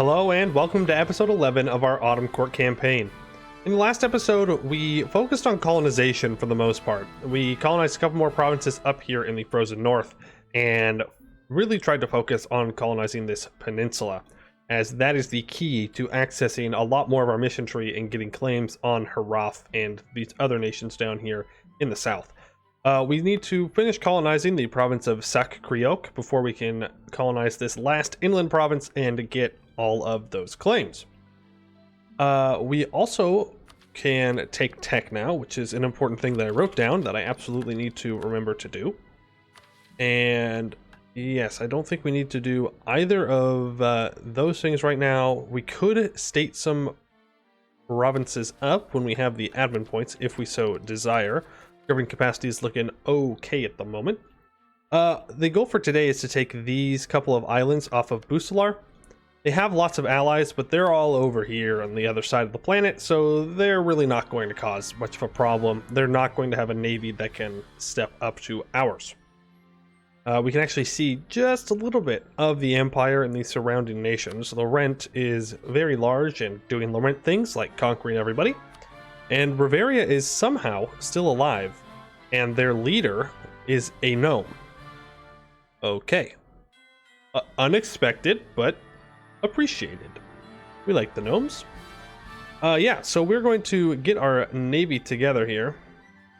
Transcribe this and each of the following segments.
Hello and welcome to episode 11 of our Autumn Court campaign. In the last episode, we focused on colonization for the most part. We colonized a couple more provinces up here in the frozen north and really tried to focus on colonizing this peninsula, as that is the key to accessing a lot more of our mission tree and getting claims on Harath and these other nations down here in the south. We need to finish colonizing the province of Sac-Creoc before we can colonize this last inland province and get all of those claims. We also can take tech now, which is an important thing that I wrote down that I absolutely need to remember to do. And yes, I don't think we need to do either of those things right now. We could state some provinces up when we have the admin points, if we so desire. Governing capacity is looking okay at the moment. The goal for today is to take these couple of islands off of Busalar. They have lots of allies, but they're all over here on the other side of the planet, so they're really not going to cause much of a problem. They're not going to have a navy that can step up to ours. We can actually see just a little bit of the Empire and the surrounding nations. Laurent is very large and doing Laurent things like conquering everybody. And Riveria is somehow still alive, and their leader is a gnome. Okay. Unexpected, but appreciated. We like the gnomes. Yeah, so we're going to get our navy together here.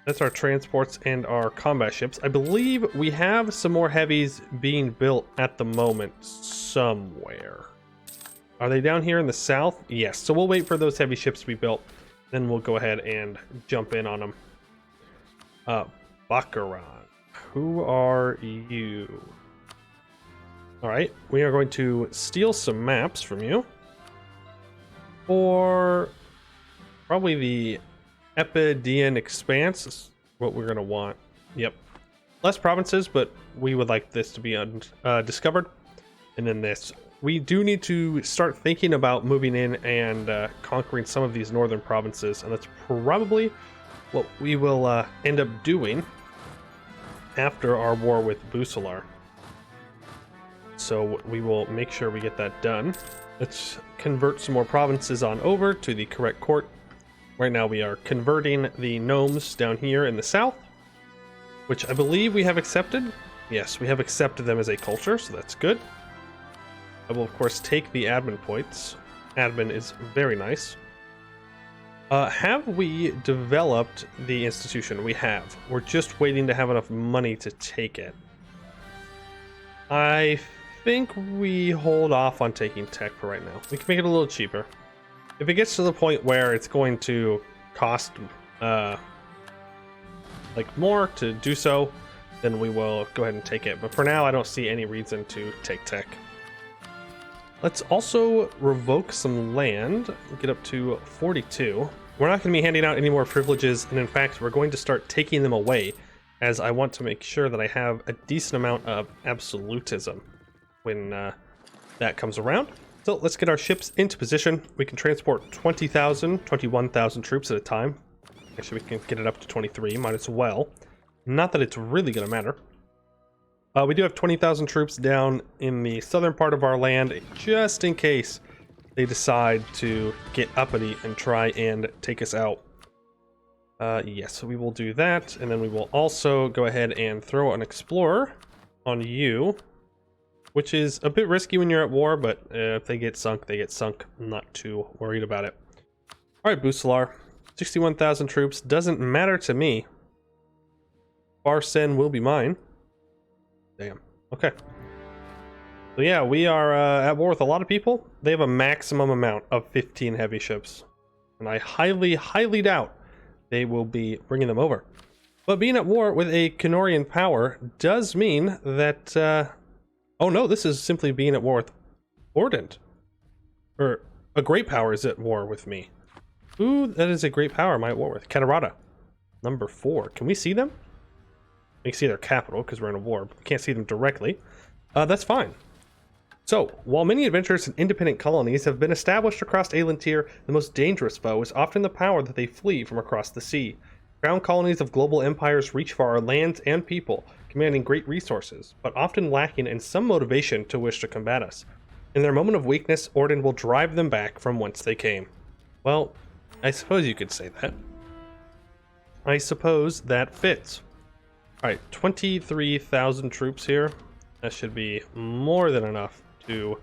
That's our transports and our combat ships. I believe we have some more heavies being built at the moment somewhere. Are they down here in the south? Yes, so we'll wait for those heavy ships to be built. Then we'll go ahead and jump in on them. Baccarat, who are you? All right, we are going to steal some maps from you. For probably the Epideian Expanse is what we're gonna want. Yep, less provinces, but we would like this to be discovered. And then this. We do need to start thinking about moving in and conquering some of these northern provinces, and that's probably what we will end up doing after our war with Busalar. So we will make sure we get that done. Let's convert some more provinces on over to the correct court. Right now we are converting the gnomes down here in the south, which I believe we have accepted. Yes, we have accepted them as a culture, so that's good. I will, of course, take the admin points. Admin is very nice. Have we developed the institution? We have. We're just waiting to have enough money to take it. I think we hold off on taking tech for right now. We can make it a little cheaper. If it gets to the point where it's going to cost like more to do so, then we will go ahead and take it. But for now, I don't see any reason to take tech. Let's also revoke some land, get up to 42. We're not going to be handing out any more privileges, and in fact, we're going to start taking them away, as I want to make sure that I have a decent amount of absolutism when that comes around. So let's get our ships into position. We can transport 20,000, 21,000 troops at a time. Actually, we can get it up to 23, might as well. Not that it's really going to matter. We do have 20,000 troops down in the southern part of our land, just in case they decide to get uppity and try and take us out. Yes, we will do that, and then we will also go ahead and throw an explorer on you, which is a bit risky when you're at war, but if they get sunk, they get sunk. I'm not too worried about it. All right, Busalar, 61,000 troops, doesn't matter to me. Barsen will be mine. Damn. Okay. So yeah, we are at war with a lot of people. They have a maximum amount of 15 heavy ships, and I highly, highly doubt they will be bringing them over. But being at war with a Canorian power does mean that... oh no, this is simply being at war with Eordand. Or a great power is at war with me. Ooh, that is a great power I'm at war with. Catarata. Number 4. Can we see them? We can see their capital because we're in a war, but we can't see them directly. That's fine. So, while many adventurous and independent colonies have been established across Elantir, the most dangerous foe is often the power that they flee from across the sea. Crown colonies of global empires reach for our lands and people, commanding great resources, but often lacking in some motivation to wish to combat us. In their moment of weakness, Eordand will drive them back from whence they came. Well, I suppose you could say that. I suppose that fits. Alright, 23,000 troops here. That should be more than enough to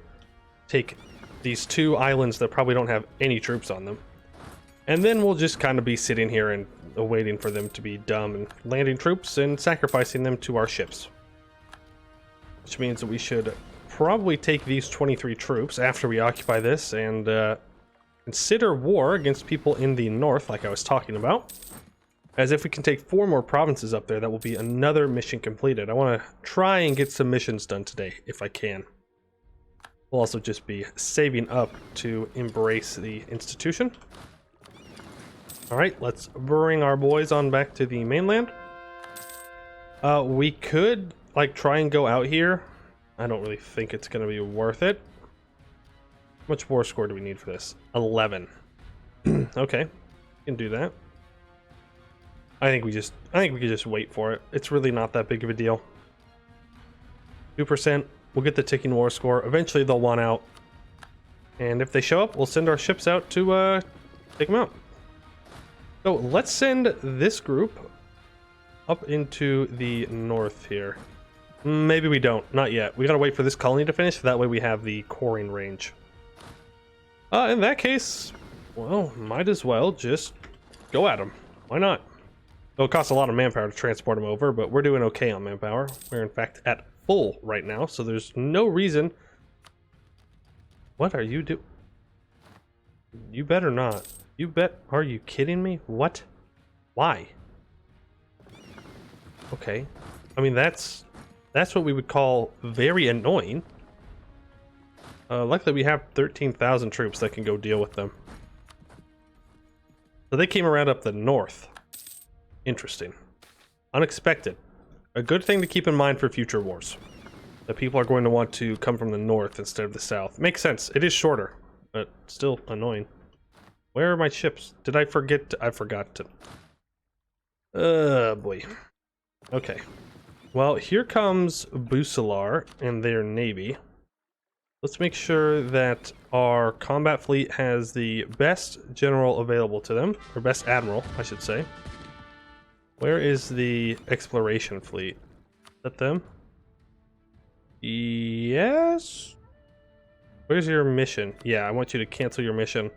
take these two islands that probably don't have any troops on them. And then we'll just kind of be sitting here and waiting for them to be dumb and landing troops and sacrificing them to our ships. Which means that we should probably take these 23 troops after we occupy this and consider war against people in the north, like I was talking about. As if we can take 4 more provinces up there, that will be another mission completed. I want to try and get some missions done today, if I can. We'll also just be saving up to embrace the institution. Alright, let's bring our boys on back to the mainland. We could, like, try and go out here. I don't really think it's going to be worth it. How much war score do we need for this? 11. Okay, we can do that. I think we could just wait for it. It's really not that big of a deal. 2%. We'll get the ticking war score. Eventually they'll want out. And if they show up, we'll send our ships out to take them out. So let's send this group up into the north here. Maybe we don't. Not yet. We gotta wait for this colony to finish. That way we have the coring range. In that case, well, might as well just go at them. Why not? It'll cost a lot of manpower to transport them over, but we're doing okay on manpower. We're in fact at full right now, so there's no reason. What are you doing? You better not. You bet. Are you kidding me? What? Why? Okay. I mean, that's what we would call very annoying. Luckily we have 13,000 troops that can go deal with them. So they came around up the north. Interesting. Unexpected. A good thing to keep in mind for future wars. That people are going to want to come from the north instead of the south. Makes sense. It is shorter, but still annoying. Where are my ships? Did I forget? I forgot to. Boy. Okay. Well, here comes Busalar and their navy. Let's make sure that our combat fleet has the best general available to them, or best admiral, I should say. Where is the exploration fleet? Is that them? Yes? Where's your mission? Yeah, I want you to cancel your mission.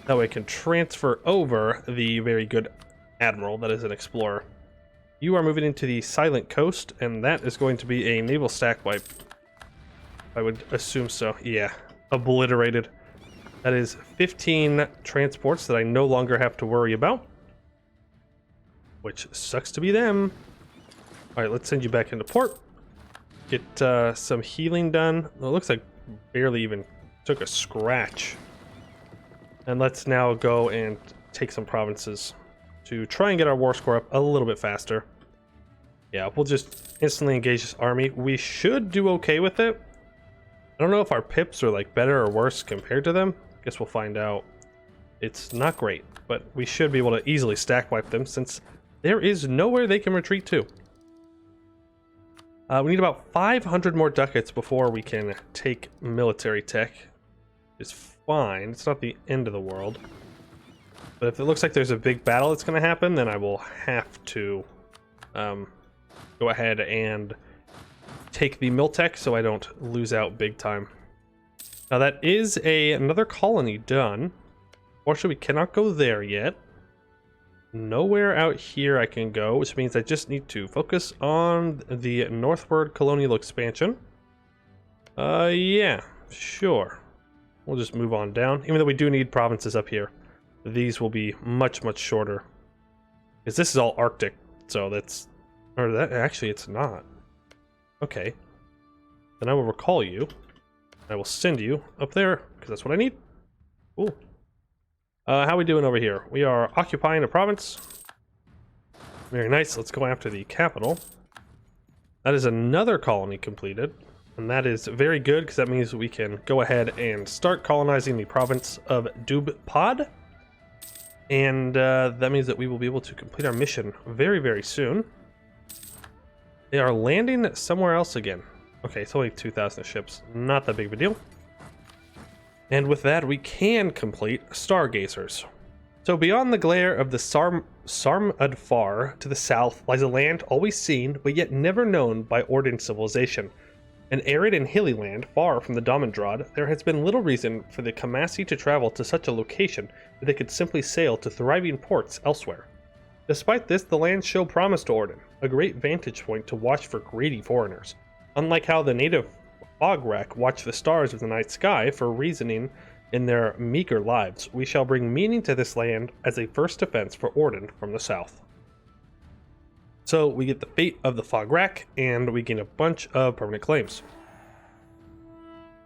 That way I can transfer over the very good admiral that is an explorer. You are moving into the Silent Coast, and that is going to be a naval stack wipe. I would assume so. Yeah, obliterated. That is 15 transports that I no longer have to worry about. Which sucks to be them. Alright, let's send you back into port. Get some healing done. Well, it looks like barely even took a scratch. And let's now go and take some provinces to try and get our war score up a little bit faster. Yeah, we'll just instantly engage this army. We should do okay with it. I don't know if our pips are like better or worse compared to them. Guess we'll find out. It's not great, but we should be able to easily stack wipe them since there is nowhere they can retreat to. We need about 500 more ducats before we can take military tech. It's fine. It's not the end of the world. But if it looks like there's a big battle that's going to happen, then I will have to go ahead and take the mil tech so I don't lose out big time. Now that is another colony done. Fortunately, we cannot go there yet. Nowhere out here I can go, which means I just need to focus on the northward colonial expansion. Yeah, sure. We'll just move on down, even though we do need provinces up here. These will be much, much shorter. Because this is all Arctic, so that's... Or that, actually, it's not. Okay. Then I will recall you. I will send you up there, because that's what I need. Cool. How are we doing over here? We are occupying a province. Very nice. Let's go after the capital. That is another colony completed. And that is very good, because that means we can go ahead and start colonizing the province of Dubpod. And that means that we will be able to complete our mission very, very soon. They are landing somewhere else again. Okay, it's only 2,000 ships. Not that big of a deal. And with that, we can complete Stargazers. So beyond the glare of the Sarmadfar to the south lies a land always seen, but yet never known by Eordand civilization. An arid and hilly land far from the Domindrad, there has been little reason for the Kamasi to travel to such a location that they could simply sail to thriving ports elsewhere. Despite this, the lands show promise to Eordand, a great vantage point to watch for greedy foreigners. Unlike how the native Fogwrack watch the stars of the night sky for reasoning in their meager lives, we shall bring meaning to this land as a first defense for Eordand from the south. So we get the fate of the Fogwrack, and we gain a bunch of permanent claims.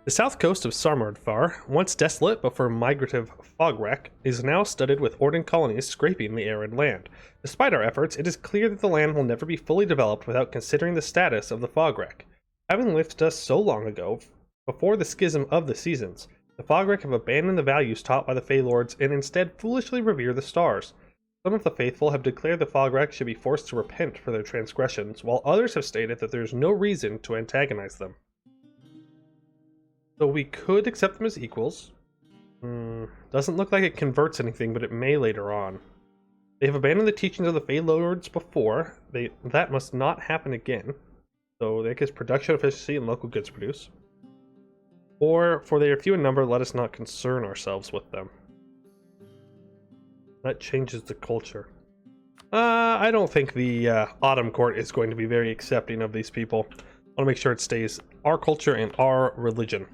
The south coast of Sarmadfar, once desolate but for migrative Fogwrack, is now studded with Eordand colonies scraping the arid land. Despite our efforts, it is clear that the land will never be fully developed without considering the status of the Fogwrack. Having lived us so long ago, before the schism of the seasons, the Fogwrack have abandoned the values taught by the Fey Lords and instead foolishly revere the stars. Some of the faithful have declared the Fogwrack should be forced to repent for their transgressions, while others have stated that there is no reason to antagonize them. So we could accept them as equals. Doesn't look like it converts anything, but it may later on. They have abandoned the teachings of the Fey Lords before. That must not happen again. So that gives production efficiency and local goods produce. Or, for they are few in number, let us not concern ourselves with them. That changes the culture. I don't think the Autumn Court is going to be very accepting of these people. I want to make sure it stays our culture and our religion.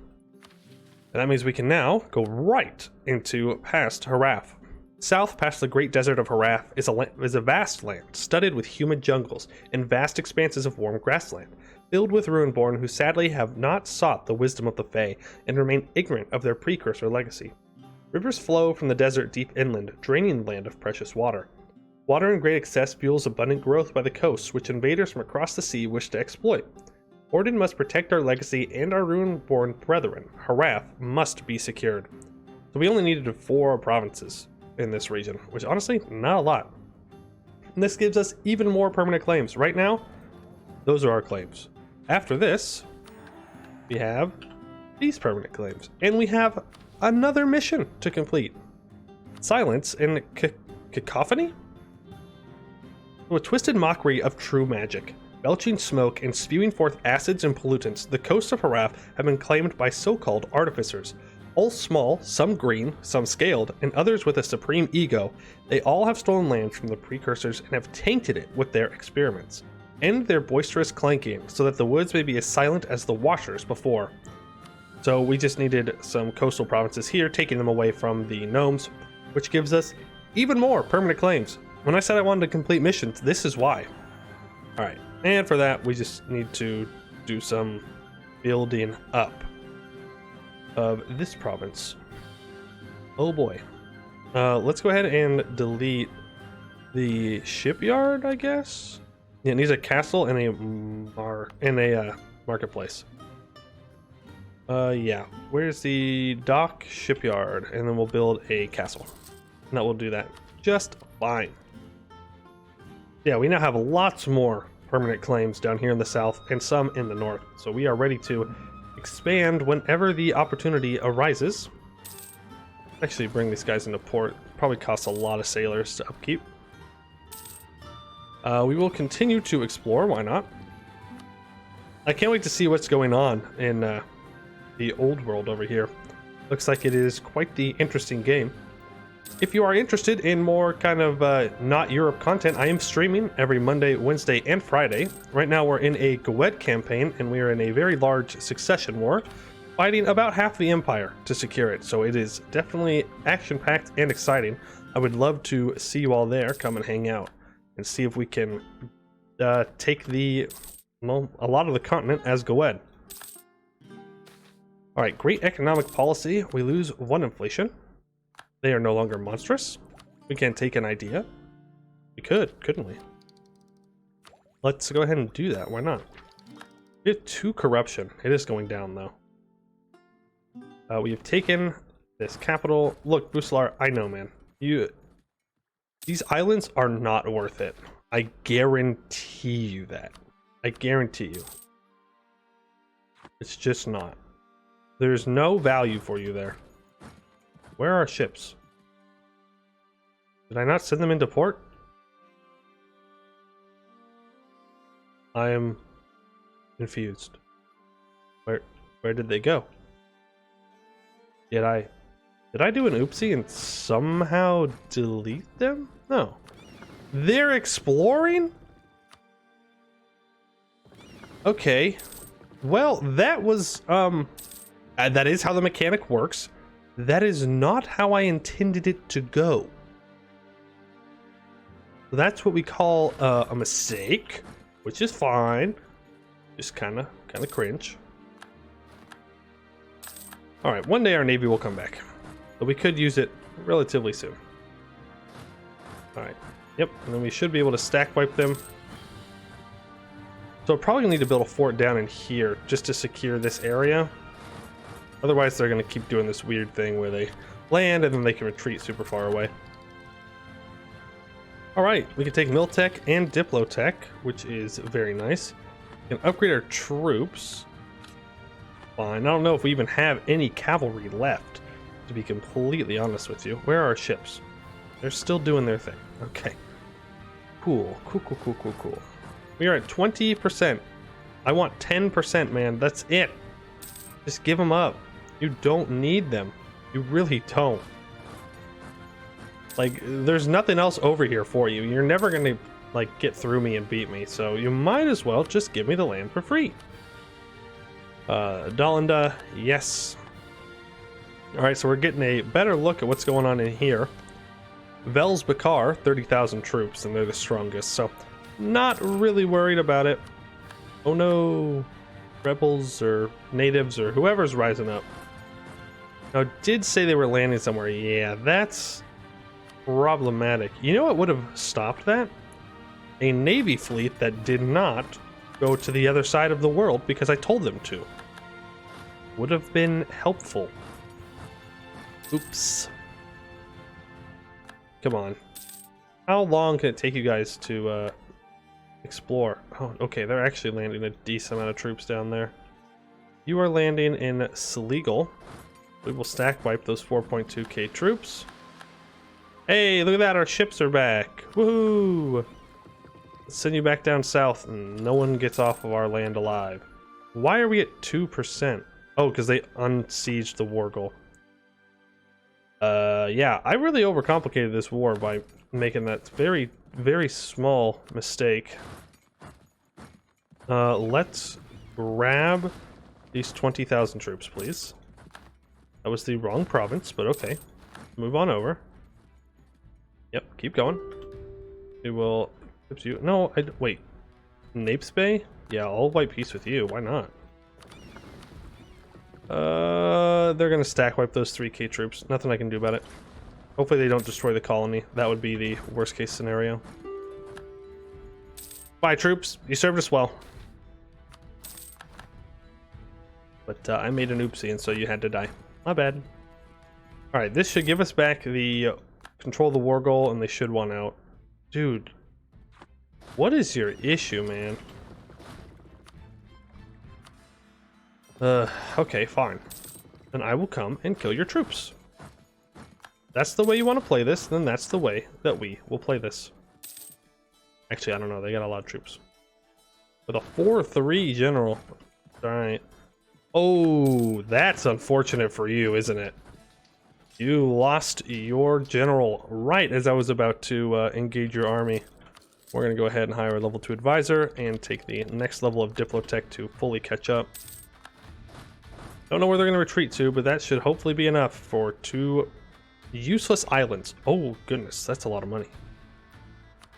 And that means we can now go right into past Harath. South past the great desert of Harath is a vast land, studded with humid jungles and vast expanses of warm grassland, filled with Ruinborn who sadly have not sought the wisdom of the Fae and remain ignorant of their precursor legacy. Rivers flow from the desert deep inland, draining the land of precious water. Water in great excess fuels abundant growth by the coasts, which invaders from across the sea wish to exploit. Eordand must protect our legacy and our Ruinborn brethren. Harath must be secured. So we only needed 4 provinces in this region, which honestly, not a lot. And this gives us even more permanent claims. Right now, those are our claims. After this, we have these permanent claims. And we have another mission to complete. Silence and cacophony? A twisted mockery of true magic. Belching smoke and spewing forth acids and pollutants, the coasts of Harath have been claimed by so-called artificers. All small, some green, some scaled, and others with a supreme ego, they all have stolen land from the precursors and have tainted it with their experiments. End their boisterous clanking, so that the woods may be as silent as the washers before. So we just needed some coastal provinces here, taking them away from the gnomes, which gives us even more permanent claims. When I said I wanted to complete missions, this is why. Alright, and for that, we just need to do some building up of this province. Oh boy. Let's go ahead and delete the shipyard, I guess. Yeah, it needs a castle and a marketplace. Yeah. Where's the dock? Shipyard, and then we'll build a castle. And that will do that just fine. Yeah, we now have lots more permanent claims down here in the south and some in the north. So we are ready to expand whenever the opportunity arises. Actually, bring these guys into port. Probably costs a lot of sailors to upkeep. We will continue to explore. Why not? I can't wait to see what's going on in the old world over here. Looks like it is quite the interesting game. If you are interested in more kind of not Europe content, I am streaming every Monday, Wednesday, and Friday. Right now we're in a Gwed campaign, and we are in a very large succession war, fighting about half the empire to secure it. So it is definitely action-packed and exciting. I would love to see you all there. Come and hang out and see if we can take a lot of the continent as Gwed. All right, great economic policy. We lose 1 inflation. They are no longer monstrous. We can take an idea. We could, couldn't we? Let's go ahead and do that. Why not? We have 2 corruption. It is going down, though. We have taken this capital. Look, Busalar, I know, man. These islands are not worth it. I guarantee you that. I guarantee you. It's just not. There's no value for you there. Where are our ships? Did I not send them into port? I am confused. Where did they go? Did I do an oopsie and somehow delete them? No. They're exploring? Okay. Well, that was that is how the mechanic works. That is not how I intended it to go. That's what we call a mistake, which is fine. Just kind of cringe. All right, one day our navy will come back, but we could use it relatively soon. All right, yep, and then we should be able to stack wipe them. So probably gonna need to build a fort down in here just to secure this area. Otherwise, they're gonna keep doing this weird thing where they land and then they can retreat super far away. All right, we can take Miltech and Diplotech, which is very nice. We can upgrade our troops. Fine. I don't know if we even have any cavalry left, to be completely honest with you. Where are our ships? They're still doing their thing. Okay. Cool. We are at 20%. I want 10%, man. That's it. Just give them up. You don't need them. You really don't. Like, there's nothing else over here for you. You're never gonna, like, get through me and beat me, so you might as well just give me the land for free. Dalanda, yes. Alright, so we're getting a better look at what's going on in here. Vels Bakar, 30,000 troops, and they're the strongest, so not really worried about it. Oh no, rebels or natives or whoever's rising up. Now, it did say they were landing somewhere. Yeah, that's problematic. You know what would have stopped that? A navy fleet that did not go to the other side of the world because I told them to. Would have been helpful. Oops. Come on. How long can it take you guys to explore? Oh, okay, they're actually landing a decent amount of troops down there. You are landing in Sleagle. We will stack wipe those 4.2k troops. Hey, look at that, our ships are back. Woohoo! Let's send you back down south and no one gets off of our land alive. Why are we at 2%? Oh, because they unsieged the war goal. Yeah, I really overcomplicated this war by making that very, very small mistake. Let's grab these 20,000 troops, please. That was the wrong province, but okay. Move on over. Yep, keep going. We will... You. No, wait. Napes Bay? Yeah, I'll wipe peace with you. Why not? They're gonna stack wipe those 3k troops. Nothing I can do about it. Hopefully they don't destroy the colony. That would be the worst case scenario. Bye, troops. You served us well. But I made an oopsie, and so you had to die. My bad. Alright, this should give us back the control the war goal, and they should want out. Dude. What is your issue, man? Okay, fine. Then I will come and kill your troops. That's the way you want to play this, then that's the way that we will play this. Actually, I don't know, they got a lot of troops. With a 4-3 general. Alright. Oh, that's unfortunate for you, isn't it? You lost your general right as I was about to engage your army. We're going to go ahead and hire a level 2 advisor and take the next level of Diplotech to fully catch up. Don't know where they're going to retreat to, but that should hopefully be enough for 2 useless islands. Oh, goodness, that's a lot of money.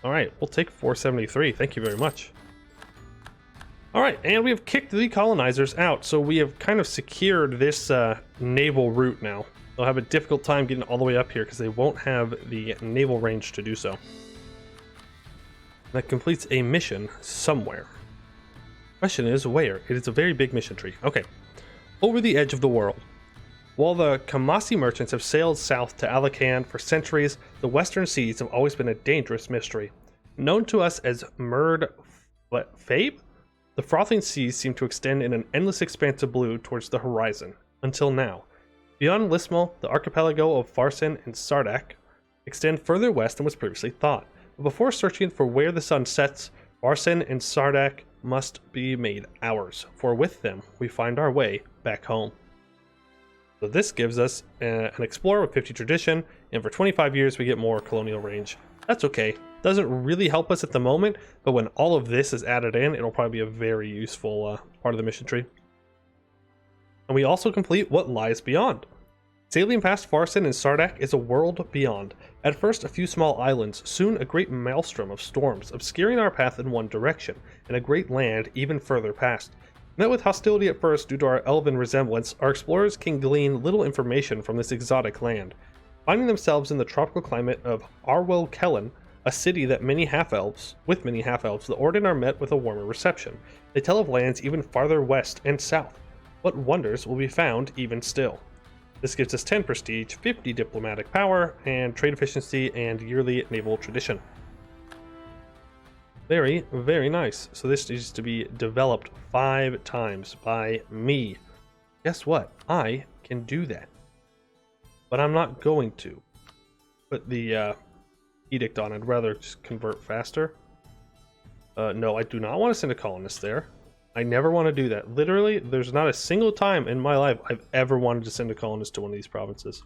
All right, we'll take 473. Thank you very much. All right, and we have kicked the colonizers out, so we have kind of secured this naval route now. They'll have a difficult time getting all the way up here because they won't have the naval range to do so. That completes a mission somewhere. Question is, where? It is a very big mission tree. Okay. Over the edge of the world. While the Kamasi merchants have sailed south to Alakan for centuries, the western seas have always been a dangerous mystery. Known to us as Murd Fabe, the frothing seas seem to extend in an endless expanse of blue towards the horizon. Until now. Beyond Lismol, the archipelago of Farsen and Sardak extend further west than was previously thought. But before searching for where the sun sets, Farsen and Sardak must be made ours, for with them we find our way back home. So this gives us an explorer with 50 tradition, and for 25 years we get more colonial range. That's okay. Doesn't really help us at the moment, but when all of this is added in, it'll probably be a very useful part of the mission tree. And we also complete what lies beyond. Sailing past Farsen and Sardak is a world beyond. At first a few small islands, soon a great maelstrom of storms, obscuring our path in one direction, and a great land even further past. Met with hostility at first due to our elven resemblance, our explorers can glean little information from this exotic land. Finding themselves in the tropical climate of Arwell Kellen, a city that with many half-elves, the Eordand are met with a warmer reception. They tell of lands even farther west and south. What wonders will be found even still. This gives us 10 prestige, 50 diplomatic power, and trade efficiency, and yearly naval tradition. Very, very nice. So this needs to be developed 5 times by me. Guess what? I can do that. But I'm not going to put the edict on. I'd rather just convert faster. No, I do not want to send a colonist there. I never want to do that. Literally, there's not a single time in my life I've ever wanted to send a colonist to one of these provinces.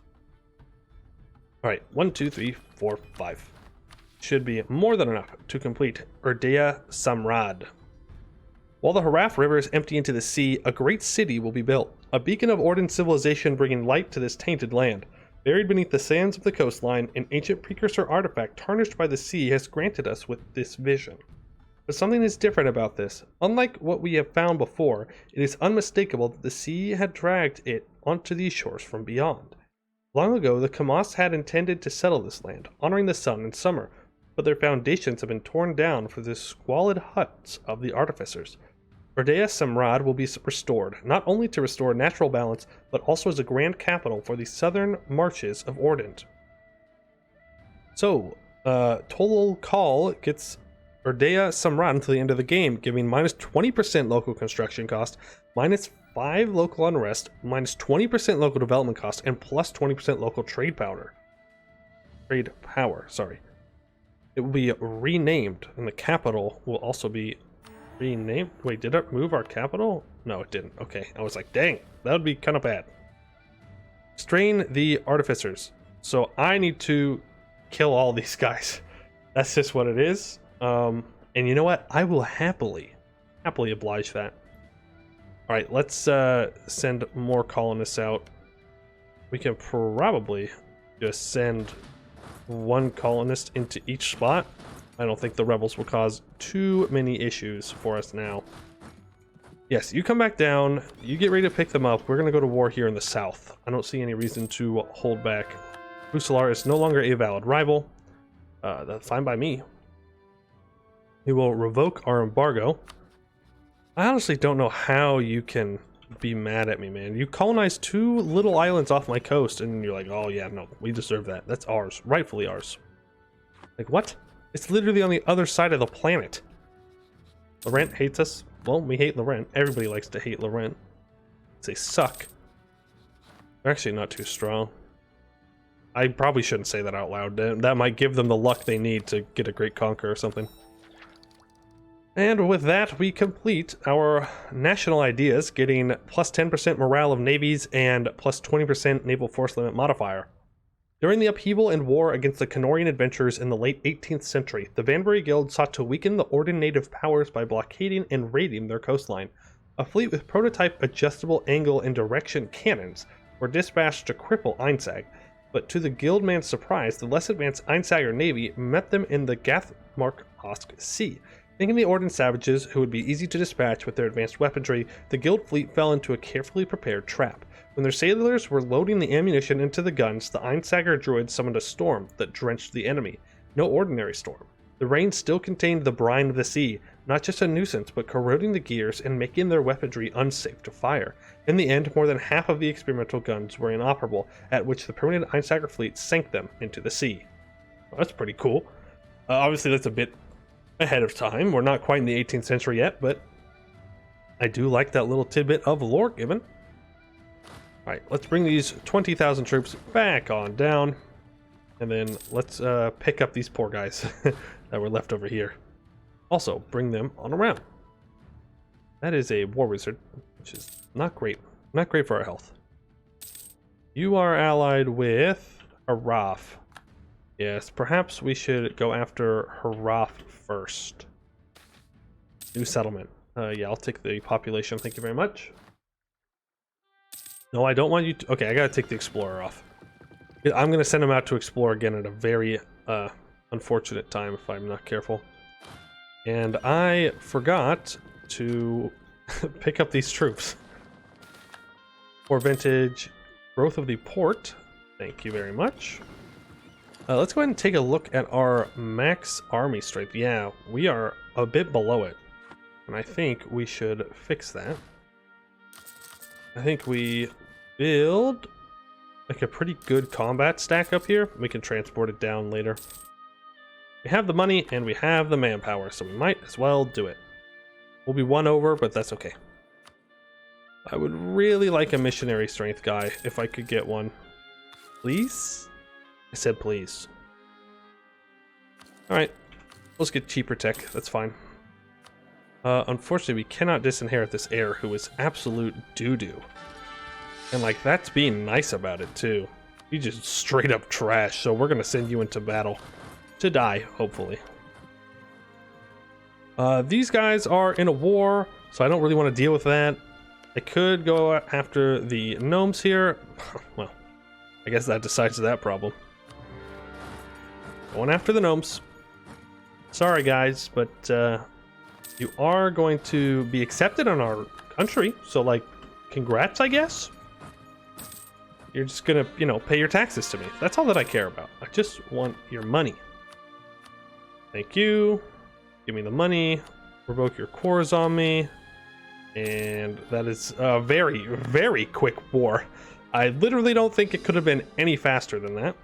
Alright, 1, 2, 3, 4, 5. Should be more than enough to complete Erdea Samrad. While the Haraf rivers empty into the sea, a great city will be built. A beacon of Eordand civilization bringing light to this tainted land. Buried beneath the sands of the coastline, an ancient precursor artifact tarnished by the sea has granted us with this vision. But something is different about this. Unlike what we have found before, it is unmistakable that the sea had dragged it onto these shores from beyond. Long ago, the Kamas had intended to settle this land, honoring the sun and summer, but their foundations have been torn down for the squalid huts of the artificers. Erdea Samrad will be restored, not only to restore natural balance, but also as a grand capital for the southern marches of Eordand. So, Tolol Kal gets Erdea Samrad until the end of the game, giving minus 20% local construction cost, minus 5 local unrest, minus 20% local development cost, and plus 20% local trade power. It will be renamed, and the capital will also be renamed. Wait, did it move our capital? No, it didn't. Okay, I was like, dang, that would be kind of bad. Strain the artificers. So I need to kill all these guys. That's just what it is. And you know what? I will happily oblige that. All right, let's send more colonists out. We can probably just send 1 colonist into each spot. I don't think the rebels will cause too many issues for us now. Yes, you come back down. You get ready to pick them up. We're going to go to war here in the south. I don't see any reason to hold back. Usalar is no longer a valid rival. That's fine by me. We will revoke our embargo. I honestly don't know how you can be mad at me, man. You colonized 2 little islands off my coast, and you're like, oh yeah, no, we deserve that. That's ours. Rightfully ours. Like, what? It's literally on the other side of the planet. Laurent hates us. Well, we hate Laurent. Everybody likes to hate Laurent. They suck. They're actually not too strong. I probably shouldn't say that out loud. That might give them the luck they need to get a great conquer or something. And with that, we complete our national ideas, getting plus 10% morale of navies and plus 20% naval force limit modifier. During the upheaval and war against the Canorian adventurers in the late 18th century, the Vanbury Guild sought to weaken the Eordand native powers by blockading and raiding their coastline. A fleet with prototype adjustable angle and direction cannons were dispatched to cripple Einsag, but to the Guildman's surprise, the less advanced Einsager navy met them in the Gathmark-Osk Sea. Thinking the Eordand savages, who would be easy to dispatch with their advanced weaponry, the Guild fleet fell into a carefully prepared trap. When their sailors were loading the ammunition into the guns, the Einsager droids summoned a storm that drenched the enemy. No ordinary storm. The rain still contained the brine of the sea, not just a nuisance, but corroding the gears and making their weaponry unsafe to fire. In the end, more than half of the experimental guns were inoperable, at which the permanent Einsager fleet sank them into the sea. Well, that's pretty cool. Obviously, that's a bit ahead of time. We're not quite in the 18th century yet, but I do like that little tidbit of lore given. All right, let's bring these 20,000 troops back on down. And then let's pick up these poor guys that were left over here. Also, bring them on around. That is a war wizard, which is not great. Not great for our health. You are allied with Haraf. Yes, perhaps we should go after Haraf first. New settlement. Yeah, I'll take the population. Thank you very much. No, I don't want you to... Okay, I gotta take the explorer off. I'm gonna send him out to explore again at a very unfortunate time if I'm not careful. And I forgot to pick up these troops. For vintage, growth of the port. Thank you very much. Let's go ahead and take a look at our max army strength. Yeah, we are a bit below it. And I think we should fix that. I think we build like a pretty good combat stack up here. We can transport it down later. We have the money and we have the manpower, so we might as well do it. We'll be one over, but that's okay. I would really like a missionary strength guy if I could get one. Please? I said please. Alright, let's get cheaper tech, that's fine. Unfortunately, we cannot disinherit this heir who is absolute doo-doo. And like, that's being nice about it too. You just straight up trash, so we're gonna send you into battle. To die, hopefully. These guys are in a war, so I don't really want to deal with that. I could go after the gnomes here. Well, I guess that decides that problem. Going after the gnomes. Sorry guys, but you are going to be accepted in our country, so like, congrats, I guess. You're just gonna, you know, pay your taxes to me. That's all that I care about. I just want your money. Thank you. Give me the money. Revoke your cores on me. And that is a very, very quick war. I literally don't think it could have been any faster than that.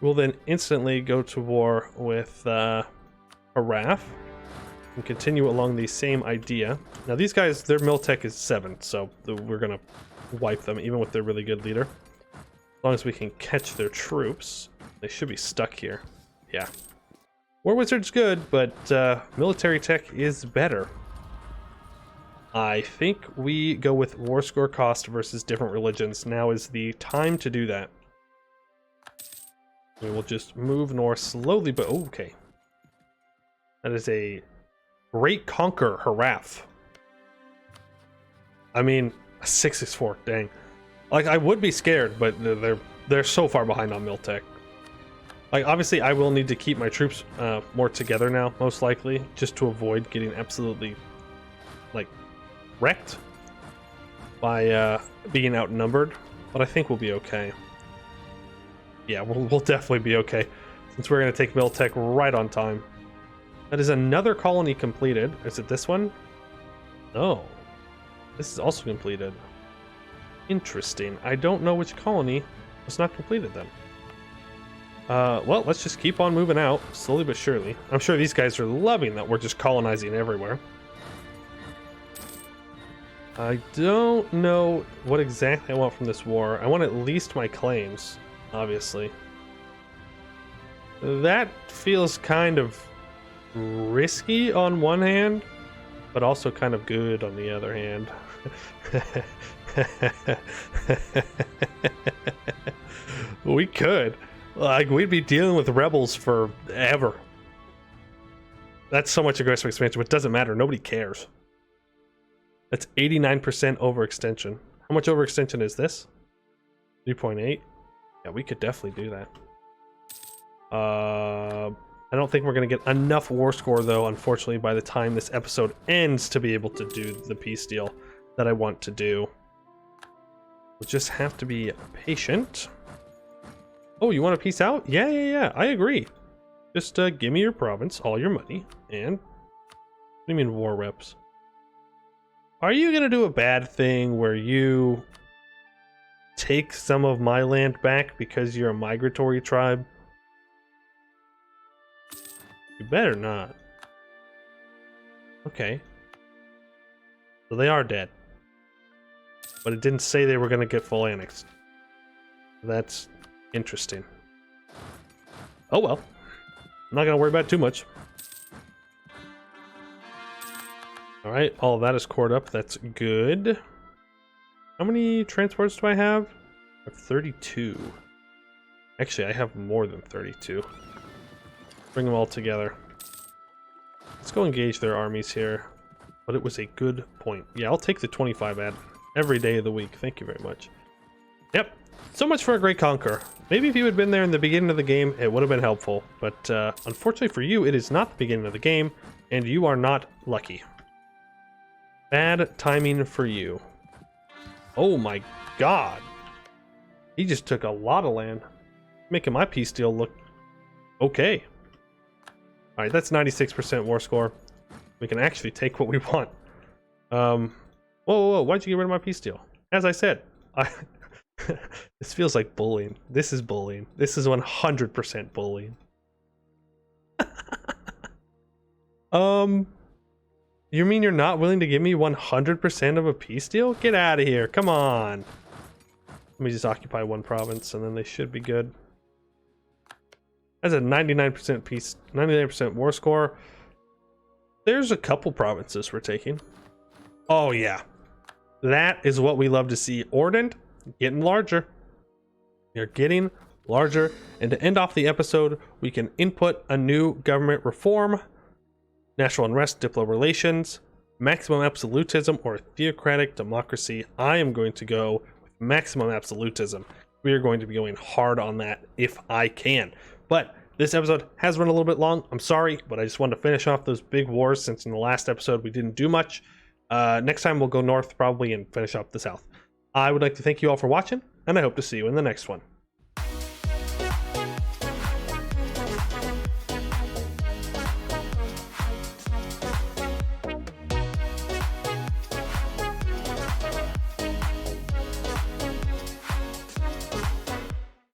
We'll then instantly go to war with Haraf and continue along the same idea. Now these guys, their Miltech is 7, so we're gonna wipe them even with their really good leader. As long as we can catch their troops. They should be stuck here. Yeah. War Wizard's good, but military tech is better. I think we go with war score cost versus different religions. Now is the time to do that. We will just move north slowly, but oh, okay. That is a great conquer, Haraf. I mean, 664, dang. Like, I would be scared, but they're so far behind on Miltech. Like, obviously, I will need to keep my troops more together now, most likely, just to avoid getting absolutely, like, wrecked by being outnumbered. But I think we'll be okay. Yeah, we'll definitely be okay, since we're going to take Miltech right on time. That is another colony completed. Is it this one? No. This is also completed. Interesting. I don't know which colony was not completed then. Well, let's just keep on moving out, slowly but surely. I'm sure these guys are loving that we're just colonizing everywhere. I don't know what exactly I want from this war. I want at least my claims, obviously. That feels kind of risky on one hand, but also kind of good on the other hand. We could. Like, we'd be dealing with rebels forever. That's so much aggressive expansion, but it doesn't matter. Nobody cares. That's 89% overextension. How much overextension is this? 3.8? Yeah, we could definitely do that. I don't think we're going to get enough war score, though, unfortunately, by the time this episode ends to be able to do the peace deal that I want to do. We'll just have to be patient. Oh, you want to peace out? Yeah, I agree. Just give me your province, all your money, and... What do you mean war reps? Are you going to do a bad thing where you take some of my land back because you're a migratory tribe? You better not. Okay. So they are dead. but it didn't say they were going to get full annexed. That's interesting. Oh well. I'm not going to worry about it too much. Alright, all of that is cored up. That's good. How many transports do I have? I have 32. Actually, I have more than 32. Bring them all together. Let's go engage their armies here. But it was a good point. Yeah, I'll take the 25 ad every day of the week. Thank you very much. Yep. So much for a great conquer. Maybe if you had been there in the beginning of the game, it would have been helpful. But unfortunately for you, it is not the beginning of the game, and you are not lucky. Bad timing for you. Oh my god. He just took a lot of land. Making my peace deal look okay. Alright, that's 96% war score. We can actually take what we want. Whoa, why'd you get rid of my peace deal? As I said, this feels like bullying. This is bullying. This is 100% bullying. You mean you're not willing to give me 100% of a peace deal? Get out of here. Come on. Let me just occupy one province and then they should be good. That's a 99% peace, 99% war score. There's a couple provinces we're taking. Oh yeah. That is what we love to see. Eordand getting larger. You're getting larger. And to end off the episode, we can input a new government reform. National unrest, diplo relations, maximum absolutism, or theocratic democracy. I am going to go with maximum absolutism. We are going to be going hard on that if I can. But this episode has run a little bit long. I'm sorry, but I just wanted to finish off those big wars since in the last episode we didn't do much. Next time we'll go north probably and finish up the south. I would like to thank you all for watching, and I hope to see you in the next one.